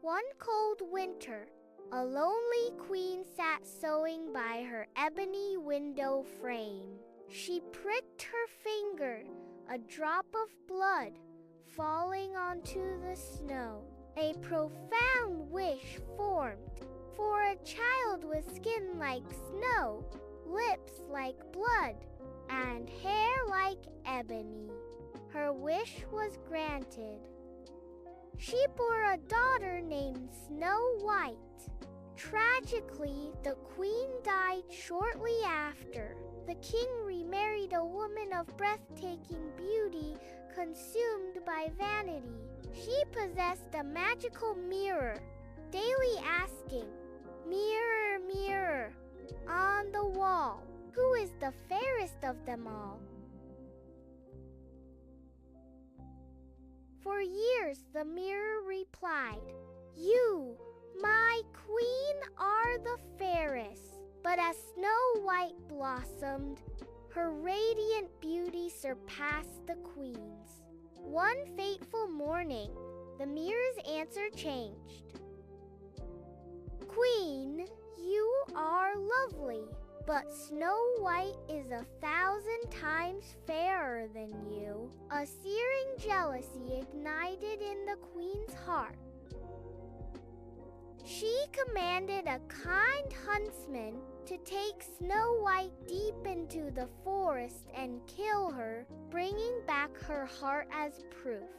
One cold winter, a lonely queen sat sewing by her ebony window frame. She pricked her finger, a drop of blood falling onto the snow. A profound wish formed for a child with skin like snow, lips like blood, and hair like ebony. Her wish was granted. She bore a daughter named Snow White. Tragically, the queen died shortly after. The king remarried a woman of breathtaking beauty, consumed by vanity. She possessed a magical mirror, daily asking, "Mirror, mirror, on the wall, who is the fairest of them all?" For years the mirror replied, "You, my queen, are the fairest." But as Snow White blossomed, her radiant beauty surpassed the queen's. One fateful morning, the mirror's answer changed. "Queen, you are lovely, but Snow White is 1,000 times fairer than you." A searing jealousy ignited in the queen's heart. She commanded a kind huntsman to take Snow White deep into the forest and kill her, bringing back her heart as proof.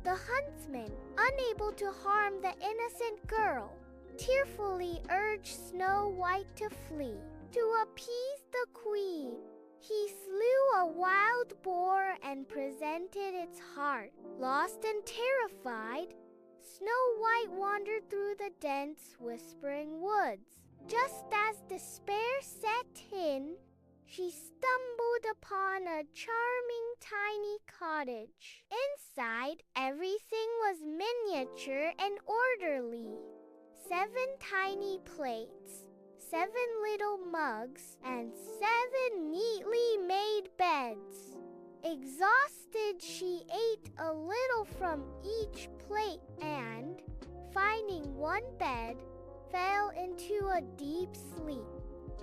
The huntsman, unable to harm the innocent girl, tearfully urged Snow White to flee. To appease the queen, he slew a wild boar and presented its heart. Lost and terrified, Snow White wandered through the dense, whispering woods. Just as despair set in, she stumbled upon a charming tiny cottage. Inside, everything was miniature and orderly. 7 tiny plates, 7 little mugs, and 7 neatly made beds. Exhausted, she ate a little from each plate and, finding one bed, fell into a deep sleep.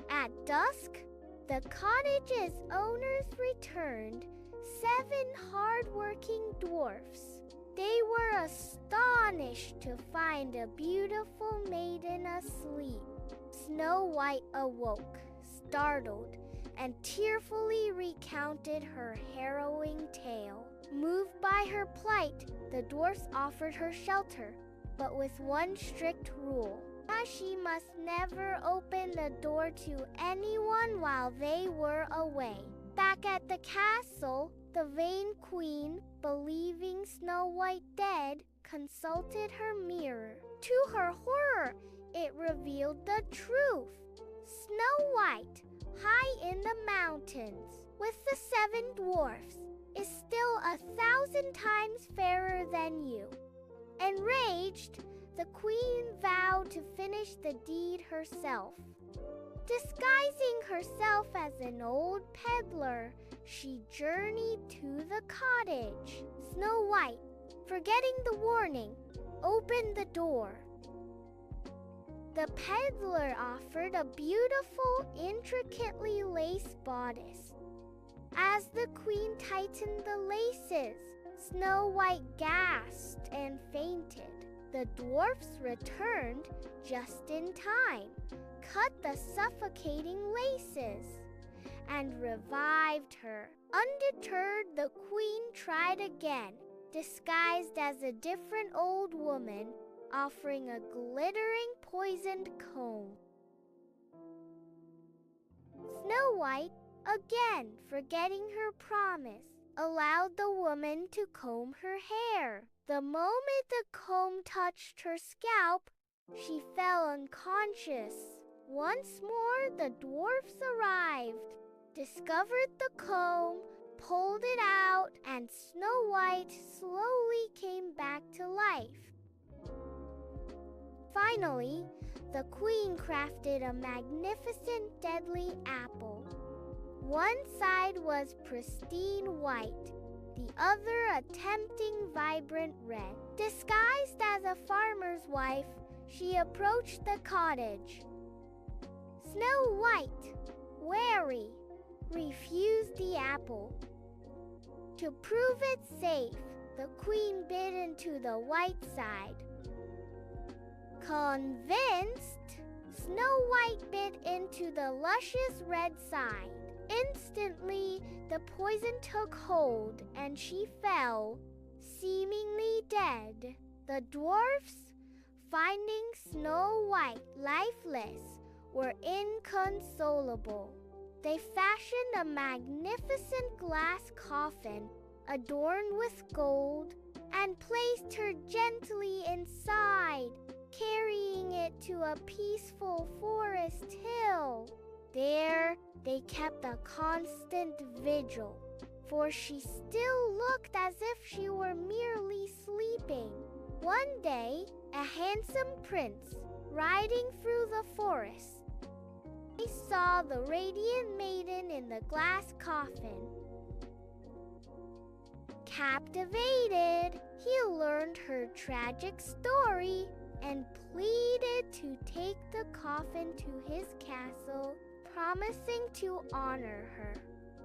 At dusk, the cottage's owners returned, 7 hard-working dwarfs. They were astonished to find a beautiful maiden asleep. Snow White awoke, startled, and tearfully recounted her harrowing tale. Moved by her plight, the dwarfs offered her shelter, but with one strict rule: she must never open the door to anyone while they were away. Back at the castle, the vain queen, believing Snow White dead, consulted her mirror. To her horror, it revealed the truth. Snow White, high in the mountains, with the 7 dwarfs, is still 1,000 times fairer than you. Enraged, the queen vowed to finish the deed herself. Disguising herself as an old peddler, she journeyed to the cottage. Snow White, forgetting the warning, opened the door. The peddler offered a beautiful, intricately laced bodice. As the queen tightened the laces, Snow White gasped and fainted. The dwarfs returned just in time, cut the suffocating laces, and revived her. Undeterred, the queen tried again, disguised as a different old woman, offering a glittering poisoned comb. Snow White, again forgetting her promise, allowed the woman to comb her hair. The moment the comb touched her scalp, she fell unconscious. Once more, the dwarfs arrived, discovered the comb, pulled it out, and Snow White slowly came back to life. Finally, the queen crafted a magnificent deadly apple. One side was pristine white, the other a tempting vibrant red. Disguised as a farmer's wife, she approached the cottage. Snow White, wary, refused the apple. To prove it safe, the queen bit into the white side. Convinced, Snow White bit into the luscious red side. Instantly, the poison took hold and she fell, seemingly dead. The dwarfs, finding Snow White lifeless, were inconsolable. They fashioned a magnificent glass coffin adorned with gold and placed her gently inside, carrying it to a peaceful forest hill. There, they kept a constant vigil, for she still looked as if she were merely sleeping. One day, a handsome prince, riding through the forest, he saw the radiant maiden in the glass coffin. Captivated, he learned her tragic story and pleaded to take the coffin to his castle, promising to honor her.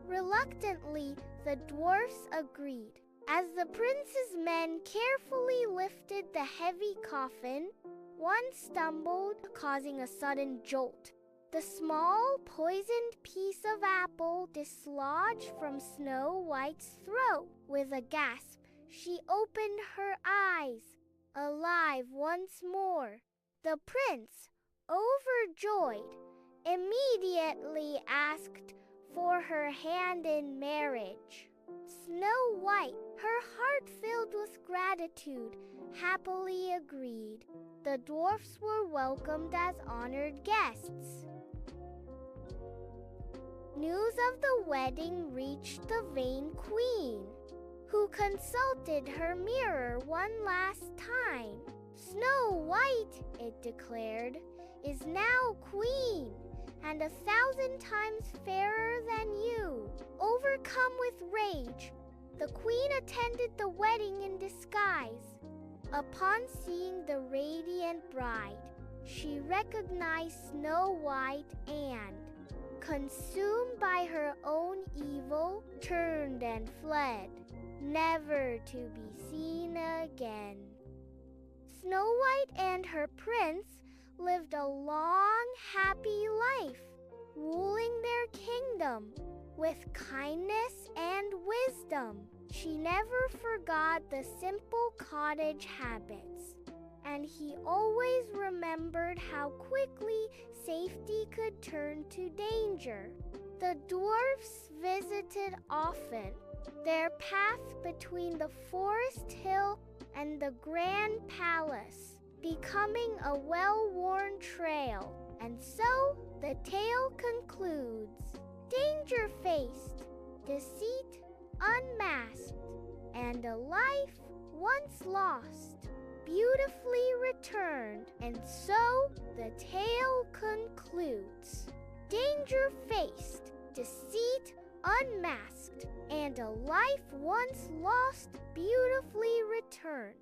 Reluctantly, the dwarfs agreed. As the prince's men carefully lifted the heavy coffin, one stumbled, causing a sudden jolt. The small, poisoned piece of apple dislodged from Snow White's throat. With a gasp, she opened her eyes, alive once more. The prince, overjoyed, immediately asked for her hand in marriage. Snow White, her heart filled with gratitude, happily agreed. The dwarfs were welcomed as honored guests. News of the wedding reached the vain queen, who consulted her mirror one last time. Snow White, it declared, is now queen, and 1,000 times fairer than you. Overcome with rage, the queen attended the wedding in disguise. Upon seeing the radiant bride, she recognized Snow White and, consumed by her own evil, turned and fled, never to be seen again. Snow White and her prince lived a long, happy life, ruling their kingdom with kindness and wisdom. She never forgot the simple cottage habits, and he always remembered how quickly safety could turn to danger. The dwarfs visited often, their path between the forest hill and the grand palace becoming a well-worn trail. And so the tale concludes. Danger faced, deceit unmasked, and a life once lost beautifully returned. And so the tale concludes. Danger faced, deceit unmasked, and a life once lost beautifully returned.